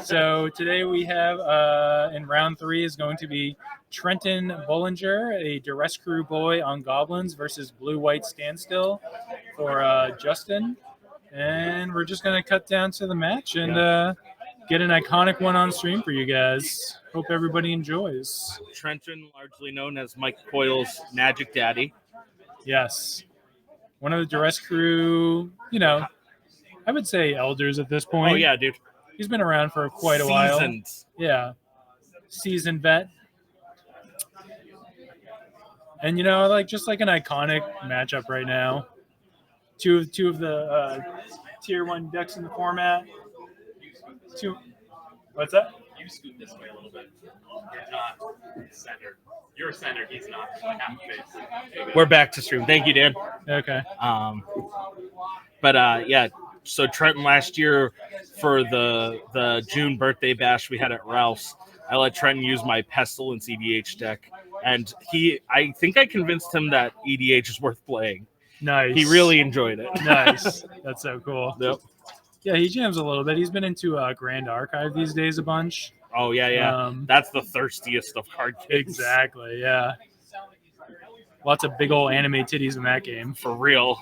So today we have in round 3 is going to be Trenton Bollinger, a Duress Crew boy on Goblins, versus Blue-White Standstill for Justin. And we're just going to cut down to the match and get an iconic one on stream for you guys. Hope everybody enjoys. Trenton, largely known as Mike Coyle's Magic Daddy. Yes. One of the Duress Crew, I would say elders at this point. Oh, yeah, dude. He's been around for quite a while. Seasoned. Yeah. Seasoned vet. And, just like an iconic matchup right now. Two of the tier 1 decks in the format. What's that? You scoot this way a little bit. You're not centered. You're centered. He's not. Like half the face. We're back to stream. Thank you, Dan. Okay. Yeah. So Trenton last year for the June birthday bash we had at Ralph's, I let Trenton use my Pestilence EDH deck, and I think I convinced him that EDH is worth playing. Nice. He really enjoyed it. Nice. That's so cool. Yep. Yeah, he jams a little bit. He's been into Grand Archive these days a bunch. Oh, yeah. That's the thirstiest of card games. Exactly, yeah. Lots of big old anime titties in that game. For real.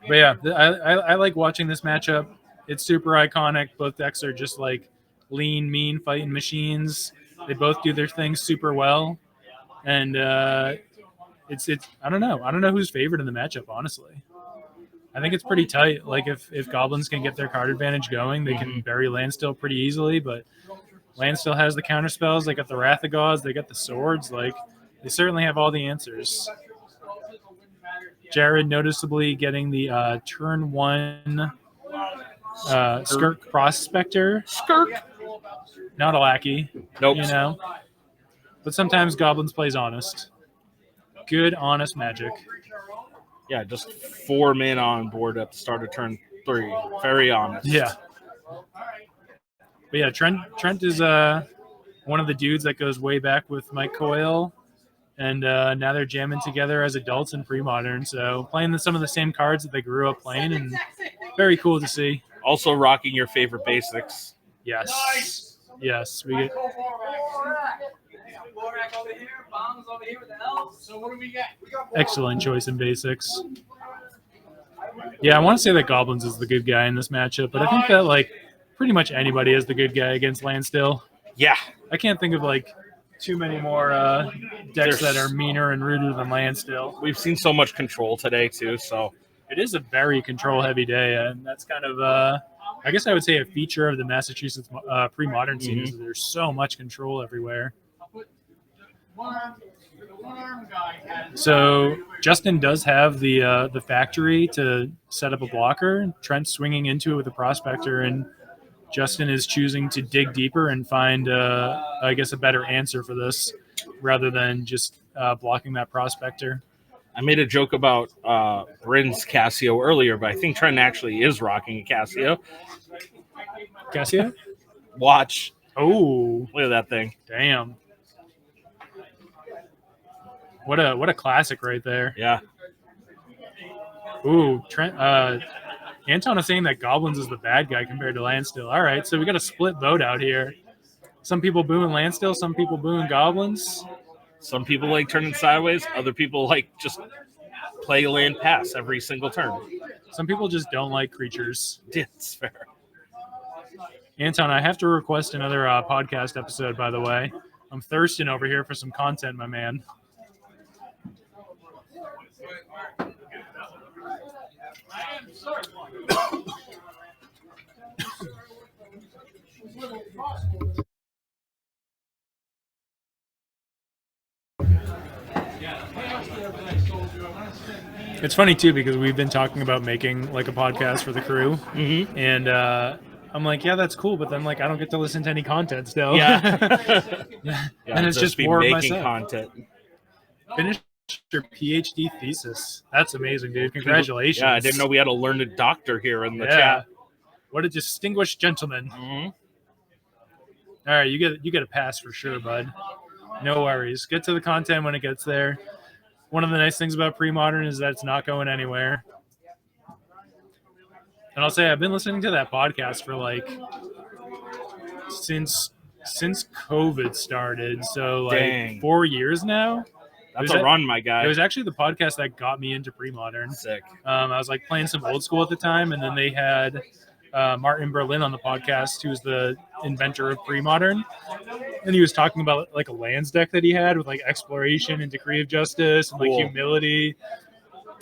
But yeah, I like watching this matchup. It's super iconic. Both decks are just like lean, mean fighting machines. They both do their things super well. And it's I don't know. I don't know who's favored in the matchup, honestly. I think it's pretty tight. Like if Goblins can get their card advantage going, they can bury Landstill pretty easily. But Landstill has the counter spells. They got the Wrath of Gods. They got the swords. Like they certainly have all the answers. Jared noticeably getting the turn 1 Skirk Prospector. Skirk. Not a lackey. Nope. But sometimes Goblins plays honest. Good, honest Magic. Yeah, just 4 men on board at the start of turn 3. Very honest. Yeah. But yeah, Trent is one of the dudes that goes way back with Mike Coyle. And now they're jamming together as adults in Premodern. So playing some of the same cards that they grew up playing, and very cool to see. Also rocking your favorite basics. Yes. Nice. Yes. We get. So what do we get? Excellent choice in basics. Yeah, I want to say that Goblins is the good guy in this matchup, but I think that pretty much anybody is the good guy against Landstill. Yeah. I can't think of too many more decks that are meaner and ruder than Landstill. We've seen so much control today too, so it is a very control-heavy day, and that's kind of, I guess I would say, a feature of the Massachusetts pre-modern scene is that there's so much control everywhere. So Justin does have the factory to set up a blocker. Trent's swinging into it with a prospector, and Justin is choosing to dig deeper and find, I guess, a better answer for this rather than just blocking that prospector. I made a joke about Bryn's Casio earlier, but I think Trent actually is rocking a Casio. Casio? Watch. Oh. Look at that thing. Damn. What a classic right there. Yeah. Ooh, Trent. Anton is saying that Goblins is the bad guy compared to Landstill. All right, so we got a split vote out here. Some people booing Landstill, some people booing Goblins. Some people like turning sideways. Other people like just play land pass every single turn. Some people just don't like creatures. It's fair. Anton, I have to request another podcast episode, by the way. I'm thirsting over here for some content, my man. It's funny too because we've been talking about making a podcast for the crew, and I'm like, yeah, that's cool, but then I don't get to listen to any content still. Yeah, and it's just more making of myself. Content. Finish your PhD thesis. That's amazing, dude. Congratulations. Yeah, I didn't know we had a learned doctor here in the chat. What a distinguished gentleman. Mm-hmm. All right, you get a pass for sure, bud. No worries. Get to the content when it gets there. One of the nice things about Premodern is that it's not going anywhere. And I'll say I've been listening to that podcast for since COVID started. So like Dang. 4 years now. That's a run, my guy. It was actually the podcast that got me into Premodern. Sick. I was like playing some old school at the time, and then they had Martin Berlin on the podcast, who's the inventor of Premodern, and he was talking about like a lands deck that he had with like exploration and decree of justice and like humility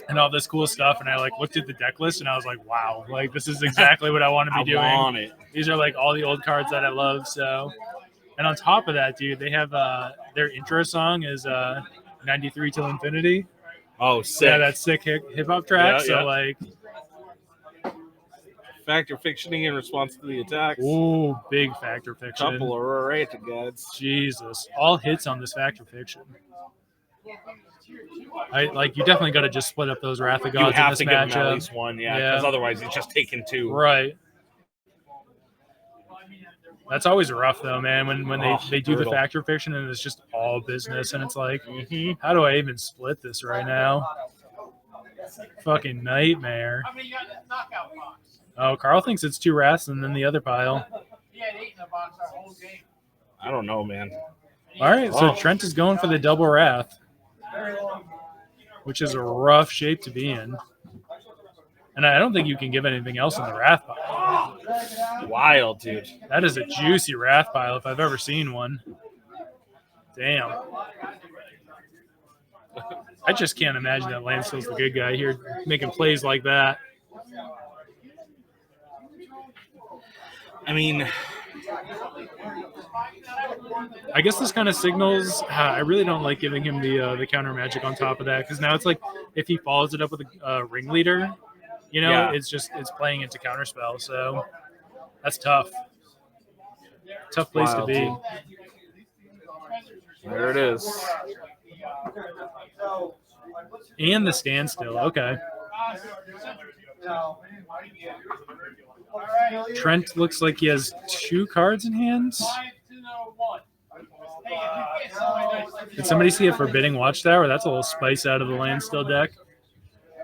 and all this cool stuff. And I like looked at the deck list and I was like, wow, like this is exactly what I want to be doing. Want it. These are like all the old cards that I love. So, and on top of that, dude, they have their intro song is 93 Till Infinity. Oh, sick. Yeah, that sick hip hop track. So like, factor fictioning in response to the attacks. ooh, big factor fiction. Couple of right guys. Jesus, all hits on this factor fiction. You definitely got to just split up those Wrath of Gods. You have in this to give him matchup. at least one, because otherwise he's just taking two. Right. That's always rough though, man. When they do the factor fiction and it's just all business, and it's like, how do I even split this right now? Fucking nightmare. Oh, Carl thinks it's 2 Wraths and then the other pile. I don't know, man. All right, so Trent is going for the double Wrath, which is a rough shape to be in. And I don't think you can give anything else in the Wrath pile. Wild, dude. That is a juicy Wrath pile if I've ever seen one. Damn. I just can't imagine that Landstill's the good guy here making plays like that. I mean, I guess this kind of signals. I really don't like giving him the counter magic on top of that, because now it's like if he follows it up with a ringleader, it's playing into counterspell. So that's tough. Tough place to be. There it is. And the standstill. Okay. Trent looks like he has 2 cards in hand. Did somebody see a Forbidding Watchtower? That's a little spice out of the Landstill deck.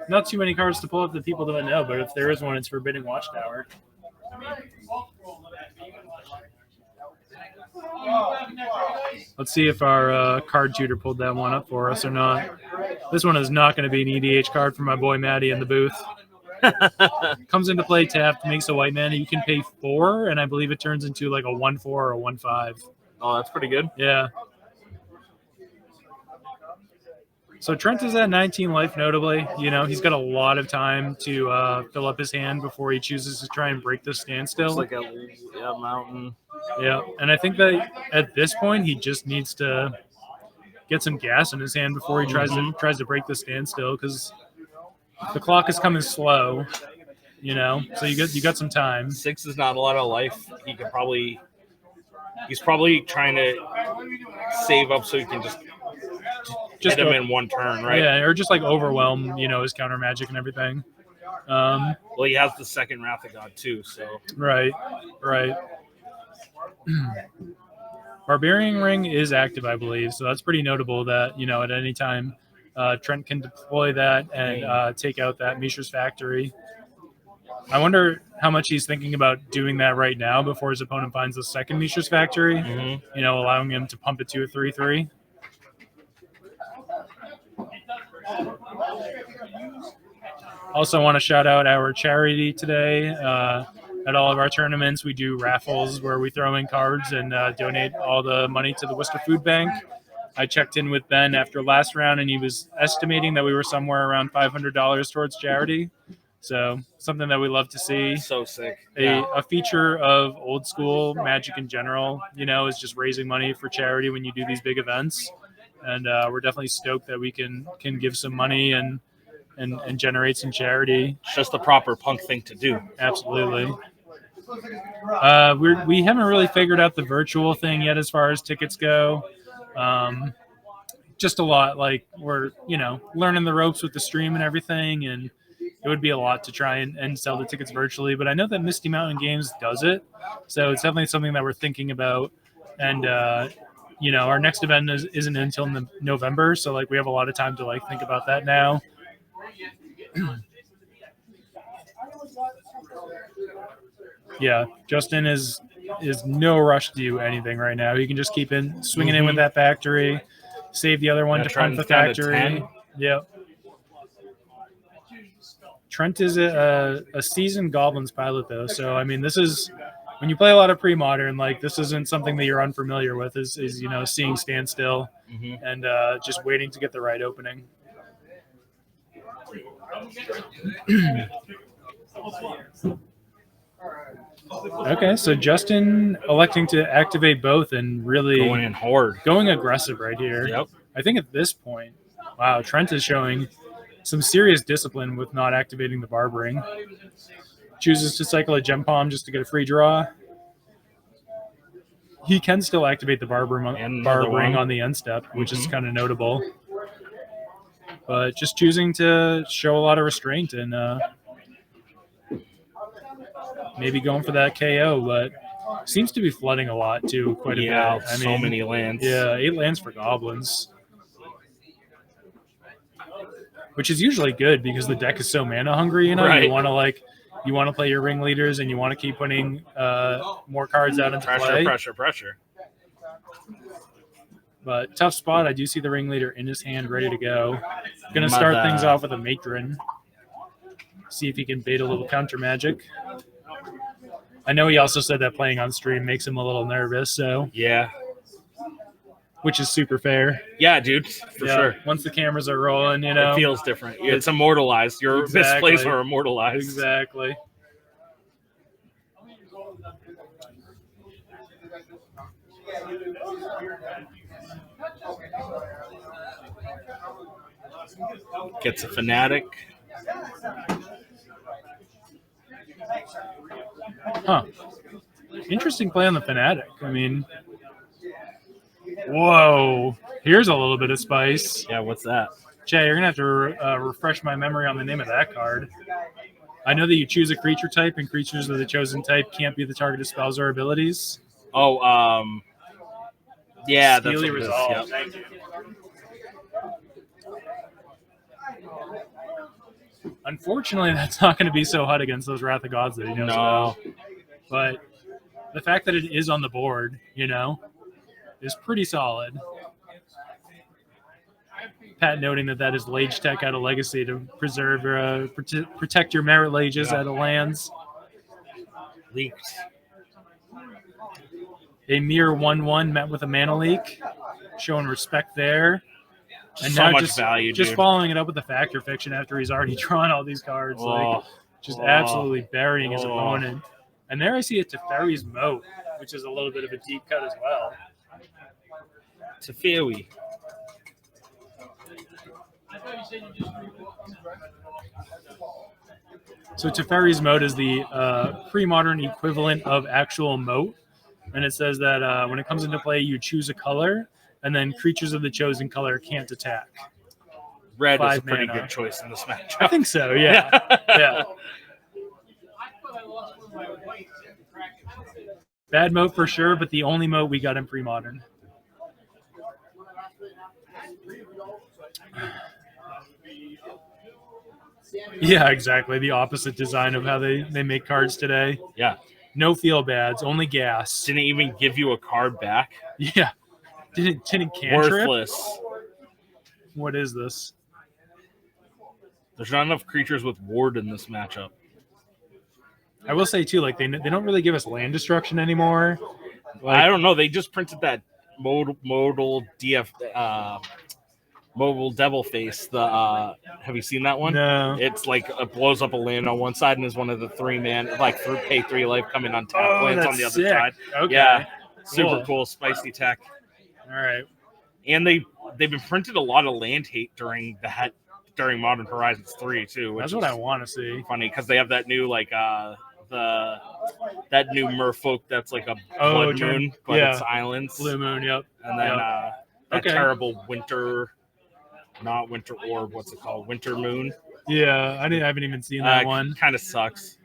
Not too many cards to pull up that people don't know, but if there is one, it's Forbidding Watchtower. Let's see if our card tutor pulled that one up for us or not. This one is not going to be an EDH card for my boy Maddie in the booth. Comes into play tapped, makes a white mana. You can pay 4, and I believe it turns into like a 1/4 or a 1/5. Oh, that's pretty good. Yeah. So Trent is at 19 life, notably. He's got a lot of time to fill up his hand before he chooses to try and break the standstill. It's like a mountain. Yeah, and I think that at this point he just needs to get some gas in his hand before he tries to break the standstill, because the clock is coming slow. So you got some time. 6 is not a lot of life. He's probably trying to save up so he can just hit him in one turn, right? Yeah, or just like overwhelm, his counter magic and everything. Well, he has the second Wrath of God too, so. Right. Barbarian Ring is active, I believe, so that's pretty notable that, at any time Trent can deploy that and take out that Mishra's Factory. I wonder how much he's thinking about doing that right now before his opponent finds the second Mishra's Factory, allowing him to pump it to a 3/3. Also want to shout out our charity today. At all of our tournaments, we do raffles where we throw in cards and donate all the money to the Worcester Food Bank. I checked in with Ben after last round, and he was estimating that we were somewhere around $500 towards charity. So something that we love to see. So sick. A feature of old school Magic in general, is just raising money for charity when you do these big events. And we're definitely stoked that we can give some money and generate some charity. It's just the proper punk thing to do. Absolutely. We haven't really figured out the virtual thing yet as far as tickets go. Just a lot. Like we're, learning the ropes with the stream and everything, and it would be a lot to try and sell the tickets virtually. But I know that Misty Mountain Games does it, so it's definitely something that we're thinking about. And our next event isn't until November, so like we have a lot of time to like think about that now. Yeah, Justin is is no rush to do anything right now. He can just keep swinging in with that factory, save the other one to punt the factory. Yep. Trent is a seasoned Goblins pilot, though. So, I mean, this is when you play a lot of pre-modern, like this isn't something that you're unfamiliar with, is seeing standstill and just waiting to get the right opening. Okay, so Justin electing to activate both and really going in hard, going aggressive right here. Yep. I think at this point, wow, Trent is showing some serious discipline with not activating the Barbering. Chooses to cycle a Gem Palm just to get a free draw. He can still activate the Barbering on the end step, which is kind of notable. But just choosing to show a lot of restraint and maybe going for that KO, but seems to be flooding a lot too, quite a bit. I mean, so many lands. Yeah, 8 lands for Goblins, which is usually good because the deck is so mana hungry. Right. You want to play your ringleaders and you want to keep putting more cards out into play. Pressure. But tough spot. I do see the ringleader in his hand, ready to go. Going to start things off with a Matron. See if he can bait a little counter magic. I know he also said that playing on stream makes him a little nervous, so yeah, which is super fair. Yeah, dude, for sure. Once the cameras are rolling, it feels different. It's immortalized. Your misplays are immortalized. Exactly. Gets a Fanatic. Huh. Interesting play on the Fanatic. I mean, whoa. Here's a little bit of spice. Yeah, what's that? Jay, you're going to have to refresh my memory on the name of that card. I know that you choose a creature type, and creatures of the chosen type can't be the target of spells or abilities. Oh, yeah, that's Steely Resolve. Yep. Thank you. Unfortunately, that's not going to be so hot against those Wrath of Gods that he knows about. But the fact that it is on the board, is pretty solid. Pat noting that is Lage Tech out of Legacy to preserve or protect your Merit Lages out of lands. Leaked. A mere 1/1 met with a mana leak, showing respect there. And so now much value, just dude. Following it up with the Factor Fiction after he's already drawn all these cards, absolutely burying his opponent. And there I see a Teferi's Moat, which is a little bit of a deep cut as well. Teferi. So Teferi's Moat is the pre-modern equivalent of actual Moat. And it says that when it comes into play, you choose a color, and then creatures of the chosen color can't attack. Red is a pretty good choice in this match. I think so, yeah. Yeah. Bad Moat for sure, but the only Moat we got in pre-modern. Yeah, exactly. The opposite design of how they make cards today. Yeah. No feel bads, only gas. Didn't even give you a card back. Yeah. Didn't cantrip? Worthless. What is this? There's not enough creatures with ward in this matchup. I will say too, they don't really give us land destruction anymore. I don't know. They just printed that modal DF mobile devil face. Have you seen that one? No. It's it blows up a land on one side and is one of the 3-man pay 3 life coming on tap lands on the other side. Okay. Yeah. Super cool, spicy tech. All right. And they've been printed a lot of land hate during Modern Horizons 3 too. That's what I want to see. Funny because they have that new that new merfolk that's like a blood moon, but it's islands. Blue moon, yep. And then that terrible not winter orb, what's it called? Winter moon. Yeah, I haven't even seen that one. Kind of sucks.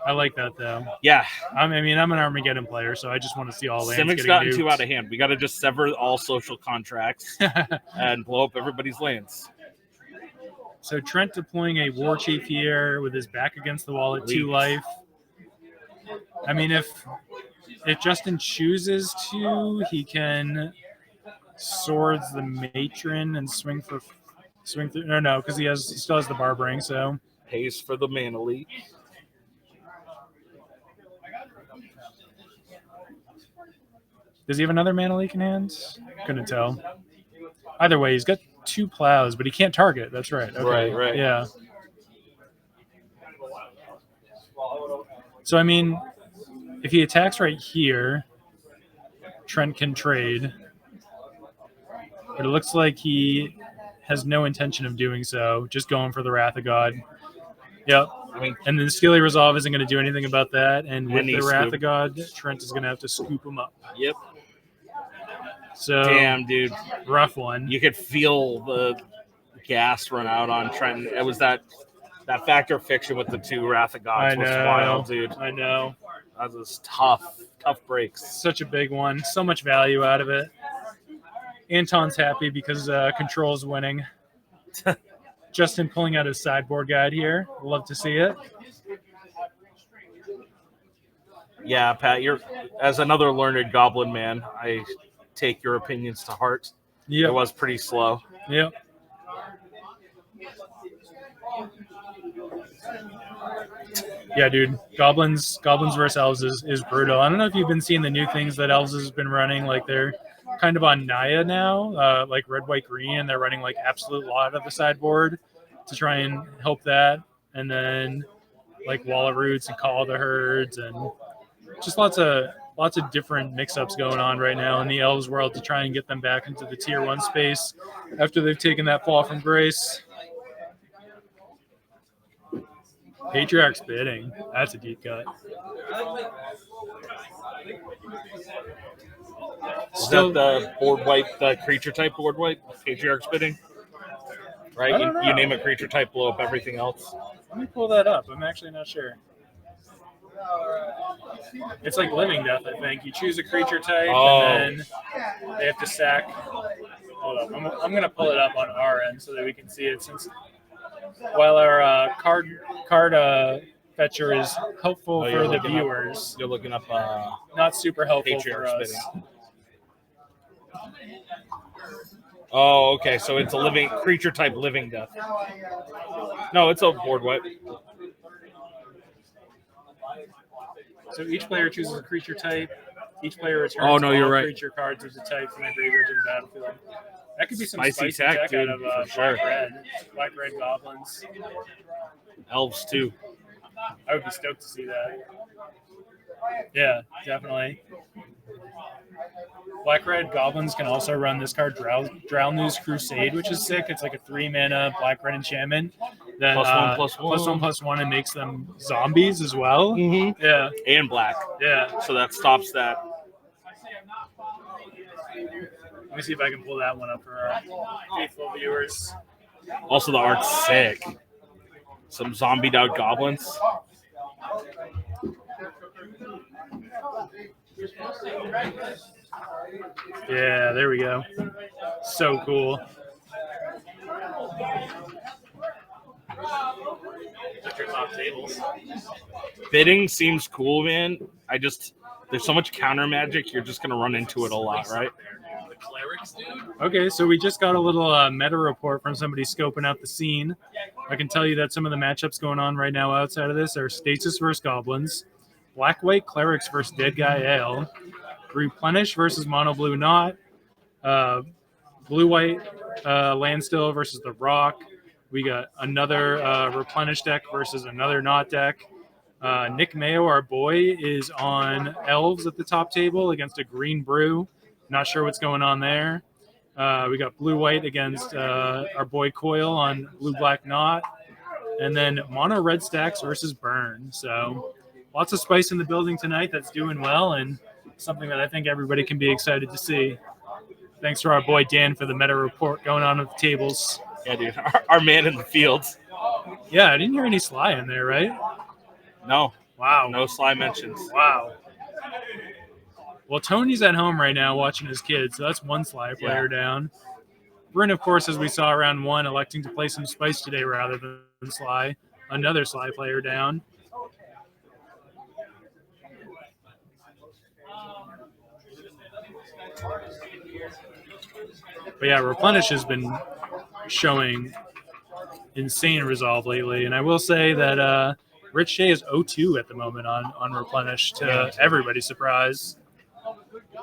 I like that though. Yeah. I'm an Armageddon player, so I just want to see all lands Simic's gotten too out of hand. We got to just sever all social contracts and blow up everybody's lands. So Trent deploying a War Chief here with his back against the wall at 2 life. I mean, if Justin chooses to, he can swords the matron and swing through. No, because he still has the barbering. So Pays for the mana leak. does he have another mana leak in hand? Couldn't tell. Either way, he's got 2 plows, but he can't target. That's right. Okay. Right. Yeah. So I mean, if he attacks right here, Trent can trade. But it looks like he has no intention of doing so, just going for the Wrath of God. Yep. I mean, And then the Skilly Resolve isn't going to do anything about that. And with And the he Wrath scoop. of God, Trent is going to have to scoop him up. yep. So, Damn, dude. rough one. You could feel the gas run out on Trent. It was that Factor of Fiction with the 2 Wrath of Gods was wild, dude. I know. That was tough breaks. Such a big one. So much value out of it. Anton's happy because Control's winning. Justin pulling out his sideboard guide here. Love to see it. Yeah, Pat, you're as another learned Goblin man, I take your opinions to heart. Yep. It was pretty slow. Yep. Yeah, dude. Goblins versus Elves is brutal. I don't know if you've been seeing the new things that Elves has been running. Like they're kind of on Naya now, like red, white, green, and they're running like absolute lot of the sideboard to try and help that. And then like Wall of Roots and Call of the Herds and just lots of different mix-ups going on right now in the Elves world to try and get them back into the tier 1 space after they've taken that fall from grace. Patriarch's Bidding. That's a deep cut. Still the board wipe, the creature type board wipe, Patriarch's Bidding. Right? You name a creature type, blow up everything else. Let me pull that up. I'm actually not sure. It's like Living Death, I think. You choose a creature type, and then they have to sack. Hold up. I'm going to pull it up on our end so that we can see it. Since while our card fetcher is helpful for the viewers, You're looking up not super helpful for Patriarch's us. Bidding. Oh, okay. So it's a living creature type Living Death. No, it's a board wipe. So each player chooses a creature type. Each player returns you're right. creature cards of the type from the graveyard to the battlefield. That could be some Spicy spicy tech, tech dude, out of for sure. Black Red Goblins. Elves too. I would be stoked to see that. Yeah, definitely. Black Red Goblins can also run this card, Drownew's Crusade, which is sick. It's like a 3-mana Black Red enchantment that +1/+1 and makes them zombies as well. Mm-hmm. Yeah, And black. yeah. So that stops that. Let me see if I can pull that one up for our faithful viewers. Also, the art's sick. Some zombied out goblins. Yeah, there we go. So cool. Check your top tables. Bidding seems cool, man. There's so much counter magic, you're just going to run into it a lot, right? The clerics, dude. Okay, so we just got a little meta report from somebody scoping out the scene. I can tell you that some of the matchups going on right now outside of this are Stasis versus Goblins, Black-White Clerics versus Dead Guy Ale, Replenish versus Mono Blue Knot, Blue-White Landstill versus The Rock. We got another Replenish deck versus another Knot deck. Nick Mayo, our boy, is on Elves at the top table against a Green Brew. Not sure what's going on there. We got Blue-White against our boy Coil on Blue-Black Knot. And then Mono Red Stacks versus Burn. So lots of spice in the building tonight that's doing well and something that I think everybody can be excited to see. Thanks to our boy Dan for the meta report going on at the tables. Yeah, dude. Our man in the fields. Yeah, I didn't hear any Sly in there, right? No. Wow. No Sly mentions. Wow. Well, Tony's at home right now watching his kids, so that's one Sly player down. Bryn, of course, as we saw round one, electing to play some Spice today rather than Sly. Another Sly player down. But yeah, Replenish has been showing insane resolve lately, and I will say that Rich Shea is 0-2 at the moment on Replenish to everybody's surprise.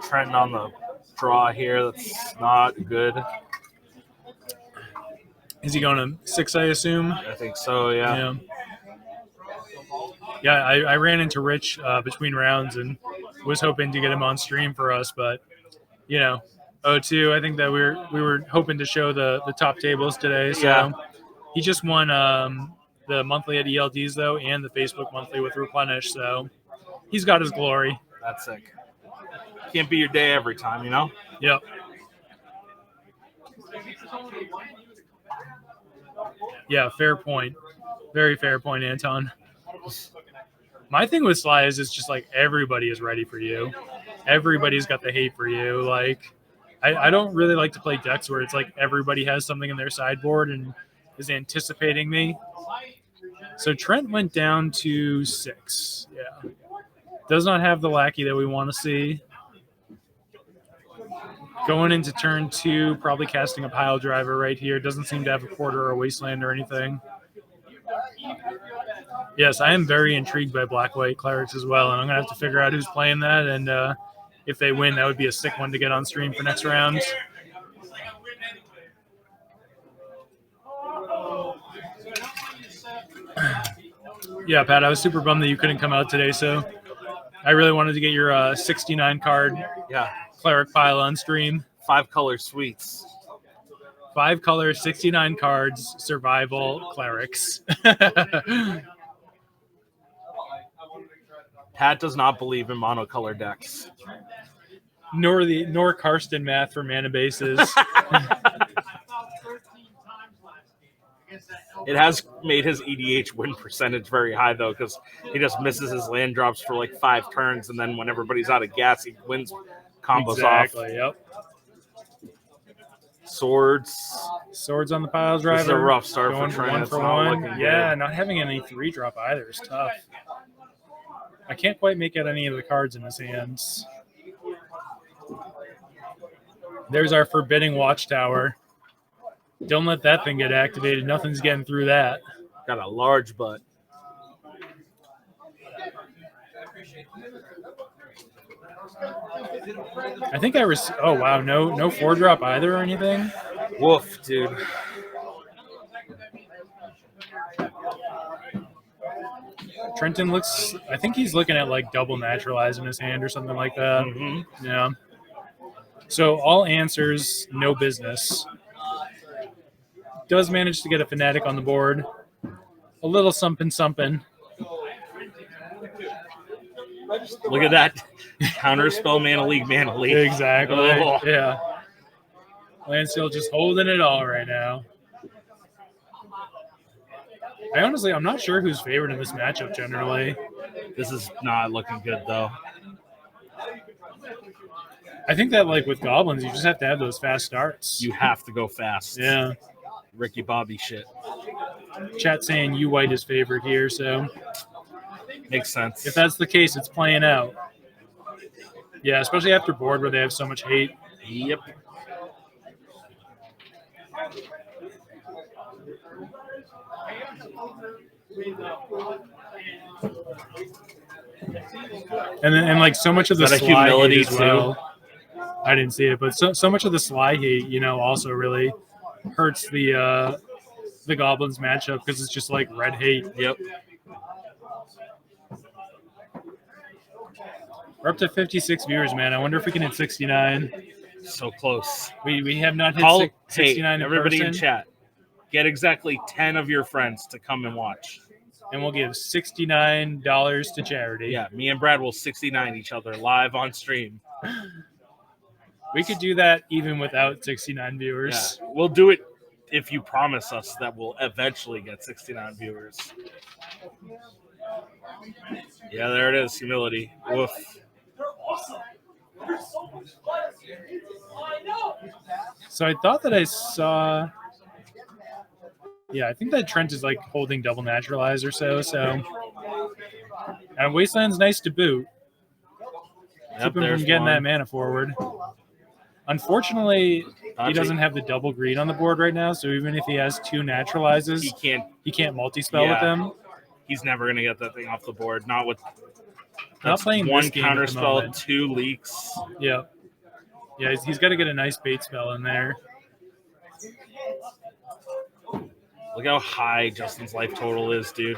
Trenton on the draw here. That's not good. Is he going to 6, I assume? I think so, yeah. Yeah, I ran into Rich between rounds and was hoping to get him on stream for us, but, 0-2, I think that we were hoping to show the top tables today, so Yeah. he just won the monthly at ELDs, though, and the Facebook monthly with Replenish, so he's got his glory. That's sick. Can't be your day every time, you know? Yep. Yeah, fair point. Very fair point, Anton. My thing with Sly is it's just like everybody is ready for you. Everybody's got the hate for you. Like, I don't really like to play decks where it's like everybody has something in their sideboard and is anticipating me. So Trent went down to 6. Yeah. Does not have the lackey that we want to see. Going into turn 2, probably casting a pile driver right here. Doesn't seem to have a quarter or a wasteland or anything. Yes, I am very intrigued by black-white clerics as well, and I'm going to have to figure out who's playing that, and if they win, that would be a sick one to get on stream for next round. Yeah, Pat, I was super bummed that you couldn't come out today, so I really wanted to get your 69 card cleric pile on stream. 5-color suites. 5 color, 69 cards, survival clerics. Pat does not believe in monocolor decks. Nor Karsten math for mana bases. It has made his EDH win percentage very high, though, because he just misses his land drops for like 5 turns, and then when everybody's out of gas, he wins combos off. Yep. Swords on the pile driver. This is a rough start Going for Trent. one It's for not one. looking Yeah, good. not having any 3-drop either is tough. I can't quite make out any of the cards in his hands. There's our forbidding watchtower. Don't let that thing get activated. Nothing's getting through that. Got a large butt. I think I was. Oh wow, no 4-drop either or anything. Woof, dude. Trenton looks. I think he's looking at like double naturalize in his hand or something like that. Mm-hmm. Yeah. So all answers, no business. Does manage to get a fanatic on the board. A little something. Look at that. Counterspell Mana League. Exactly. Oh. Yeah. Landstill just holding it all right now. I'm not sure who's favored in this matchup generally. This is not looking good, though. I think that like with Goblins, you just have to have those fast starts. You have to go fast. Yeah. Ricky Bobby shit. Chat saying you white is favored here, so Makes sense. if that's the case, it's playing out. Yeah, especially after board where they have so much hate. Yep. And like so much of the Is that a sly humility hate as well. I didn't see it, but so much of the sly hate, also really hurts the Goblins matchup because it's just like red hate. Yep. We're up to 56 viewers, man. I wonder if we can hit 69. So close. We have not hit 69 in everybody person, in chat. Get exactly 10 of your friends to come and watch. and we'll give $69 to charity. Yeah, me and Brad will 69 each other live on stream. We could do that even without 69 viewers. Yeah, we'll do it if you promise us that we'll eventually get 69 viewers. Yeah, there it is. Humility. Woof. So I thought that I saw. Yeah, I think that Trent is like holding double naturalize or so. And Wasteland's nice to boot. Yep, Keep him from getting that mana forward. Unfortunately, he doesn't have the double green on the board right now, so even if he has 2 naturalizes, he can't multi-spell with them. He's never going to get that thing off the board. Not with Not playing 1 this game at the counterspell, moment. 2 leaks. Yeah. Yeah, he's got to get a nice bait spell in there. Look how high Justin's life total is, dude.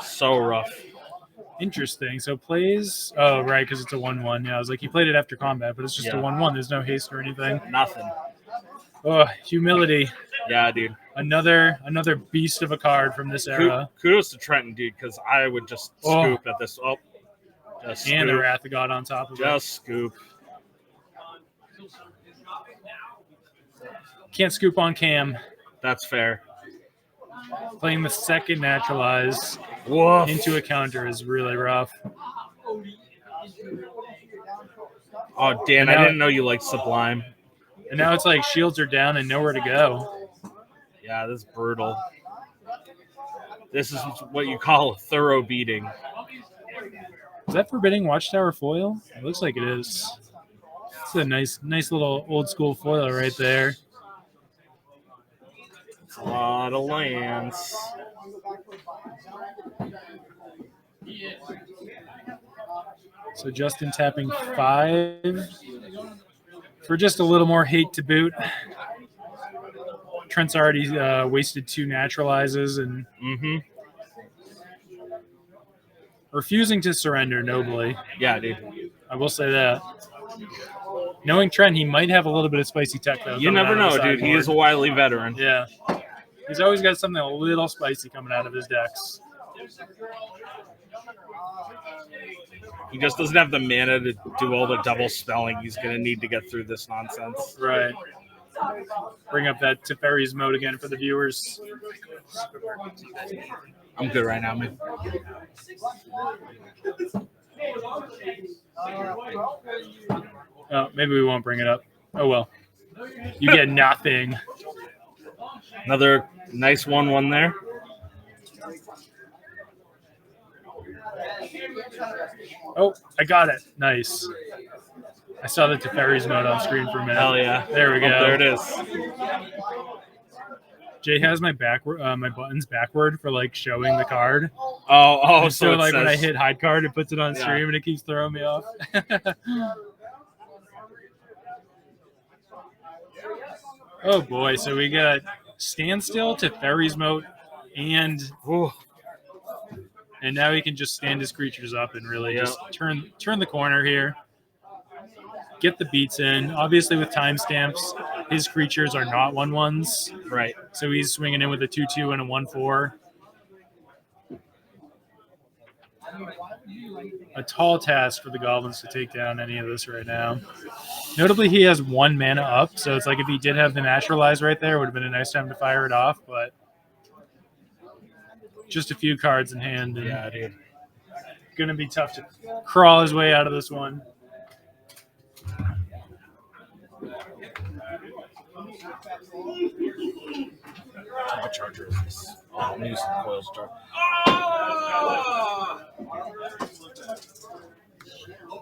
So rough. Interesting. So plays... Oh, right, because it's a 1-1. Yeah, I was like, he played it after combat, but it's just a 1-1. There's no haste or anything. Nothing. Oh, humility. Yeah, dude. Another beast of a card from this era. Kudos to Trenton, dude, because I would just scoop at this. Oh, just and scoop. the Wrath of God on top of it. Just scoop. Can't scoop on Cam. That's fair. Playing the second naturalize Woof. into a counter is really rough. Oh, Dan, I didn't know you liked Sublime. And now it's like shields are down and nowhere to go. Yeah, this is brutal. This is what you call a thorough beating. Is that Forbidding Watchtower foil? It looks like it is. It's a nice little old school foil right there. It's a lot of lands. So Justin tapping 5 for just a little more hate to boot. Trent's already wasted 2 naturalizes and refusing to surrender nobly. Yeah, dude. I will say that. Knowing Trent, he might have a little bit of spicy tech, though. You never know, dude. He is a wily veteran. Yeah. He's always got something a little spicy coming out of his decks. He just doesn't have the mana to do all the double spelling he's going to need to get through this nonsense. Right. Bring up that Teferi's mode again for the viewers. I'm good right now, man. Oh, maybe we won't bring it up. Oh, well. You get nothing. Another nice 1-1 there. Oh, I got it. Nice. I saw the Teferi's mode on screen for a minute. Hell yeah. There we go. There it is. Jay has my my buttons backward for like showing the card. Oh, so like says, when I hit hide card, it puts it on stream and it keeps throwing me off. Oh boy, so we got Standstill to Teferi's Moat and now he can just stand his creatures up and really just turn the corner here. Get the beats in. Obviously with timestamps, his creatures are not 1/1s. Right. So he's swinging in with a 2/2 and a 1/4. A tall task for the Goblins to take down any of this right now. Notably, he has 1 mana up, so it's like if he did have the Naturalize right there, it would have been a nice time to fire it off, but just a few cards in hand. And yeah, dude. Going to be tough to crawl his way out of this one. What charger is this? Oh, I'm using the coils charger.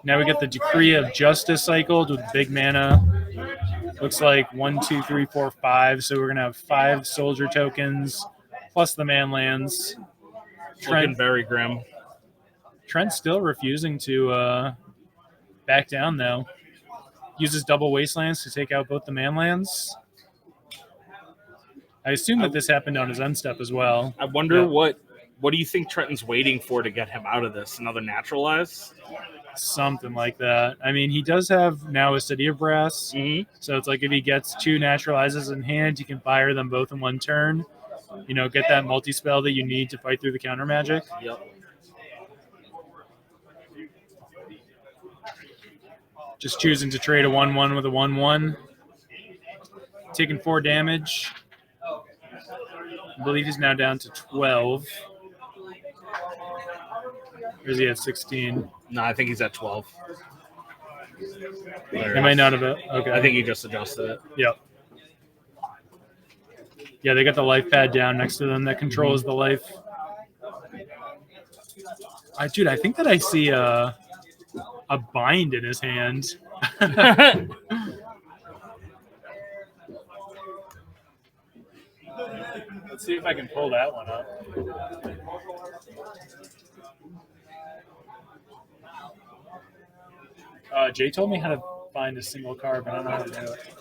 Now we get the Decree of Justice cycled with big mana. Looks like 1, 2, 3, 4, 5. So we're gonna have 5 soldier tokens plus the man lands. Looking very grim. Trent's still refusing to back down though. Uses double wastelands to take out both the man lands. I assume that this happened on his end step as well. I wonder what do you think Trenton's waiting for to get him out of this? Another Naturalize? Something like that. I mean, he does have now a City of Brass. So it's like if he gets 2 Naturalizes in hand, he can fire them both in 1 turn. You know, get that multi-spell that you need to fight through the counter magic. Yep. Just choosing to trade a 1/1 with a 1/1. Taking 4 damage. I believe he's now down to 12. Or is he at 16? No, I think he's at 12. He might not have it. Okay. I think he just adjusted it. Yep. Yeah, they got the life pad down next to them that controls the life. Dude, I think that I see a bind in his hand. Let's see if I can pull that one up. Jay told me how to find a single card, but I don't know how to do it.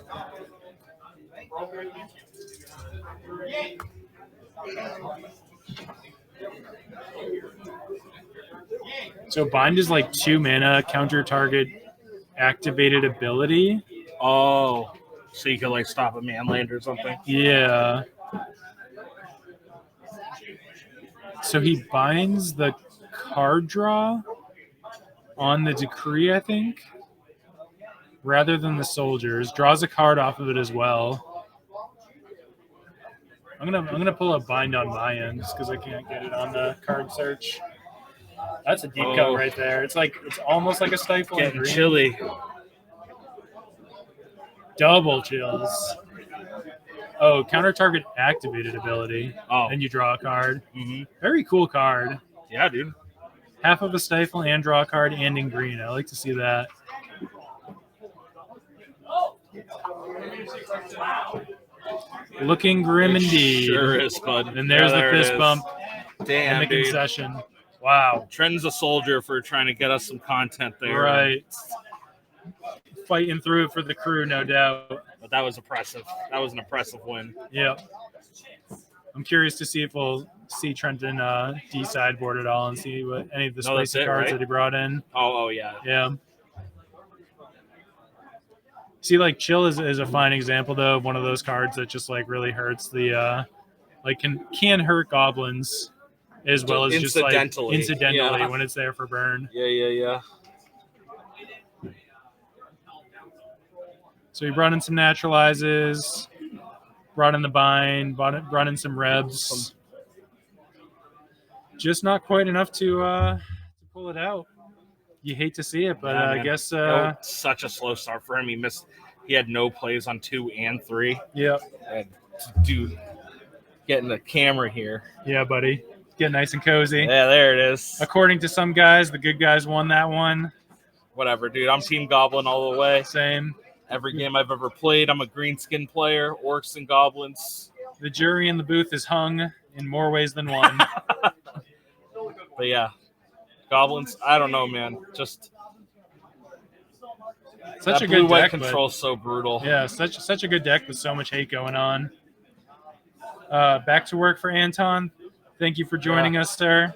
So bind is like 2 mana, counter target activated ability. Oh, so you can like stop a man land or something. Yeah. So he binds the card draw on the decree, I think, rather than the soldiers. Draws a card off of it as well. I'm gonna pull a bind on my end just because I can't get it on the card search. That's a deep cut right there. It's almost like a stifle. Getting chilly. Double chills. Oh, counter target activated ability. Oh. And you draw a card. Mm-hmm. Very cool card. Yeah, dude. Half of a stifle and draw a card and in green. I like to see that. Looking grim indeed. Sure is, bud. And there's there the it fist is. bump Damn, and the dude. concession. Wow. Trenton's a soldier for trying to get us some content there. Right. Fighting through it for the crew, no doubt. But that was impressive. That was an impressive win. Yeah. I'm curious to see if we'll see Trenton de-sideboard at all and see what any of the spicy cards that he brought in. Oh, yeah. Yeah. See, like Chill is a fine example though of one of those cards that just like really hurts the can hurt goblins as well as just like incidentally when it's there for burn. Yeah. So he brought in some naturalizes, brought in the bind, brought in some rebs. Just not quite enough to pull it out. You hate to see it, but I guess such a slow start for him. He had no plays on 2 and 3. Yep. And dude, getting the camera here. Yeah, buddy. Get nice and cozy. Yeah, there it is. According to some guys, the good guys won that one. Whatever, dude. I'm Team Goblin all the way. Same. Every game I've ever played, I'm a green skin player. Orcs and Goblins. The jury in the booth is hung in more ways than one. But yeah, Goblins, I don't know, man. Just such that a good blue-white deck. Control is so brutal. Yeah, such a good deck with so much hate going on. Back to work for Anton. Thank you for joining us, sir.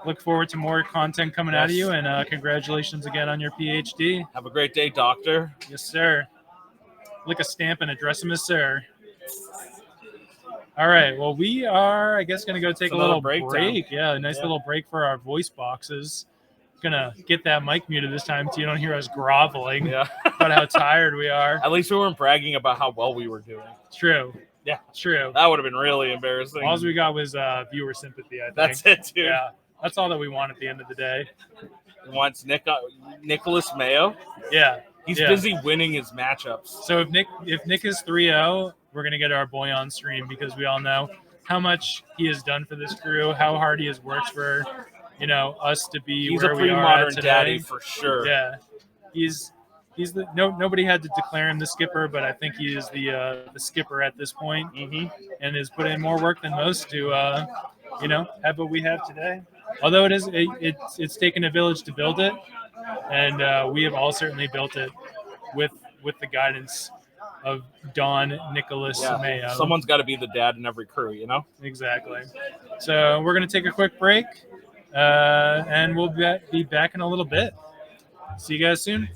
Look forward to more content coming out of you, and congratulations again on your PhD. Have a great day, doctor. Yes, sir. Lick a stamp and address him as sir. All right. Well, we are, I guess, going to go take a little break. Yeah, a nice little break for our voice boxes. Gonna get that mic muted this time so you don't hear us groveling about how tired we are. At least we weren't bragging about how well we were doing. It's true. Yeah, true. That would have been really embarrassing. All we got was viewer sympathy, I think. That's it, dude. Yeah, that's all that we want at the end of the day. He wants Nicholas Mayo. Yeah. He's busy winning his matchups. So if Nick is 3-0, we're gonna get our boy on stream because we all know how much he has done for this crew, how hard he has worked for us to be where we are at today. He's a pre-modern daddy for sure. Yeah, he's nobody had to declare him the skipper, but I think he is the skipper at this point, and has put in more work than most to have what we have today. Although it's taken a village to build it, and we have all certainly built it with the guidance of Don Nicholas Mayo. Someone's got to be the dad in every crew, Exactly. So we're going to take a quick break, and we'll be back in a little bit. See you guys soon.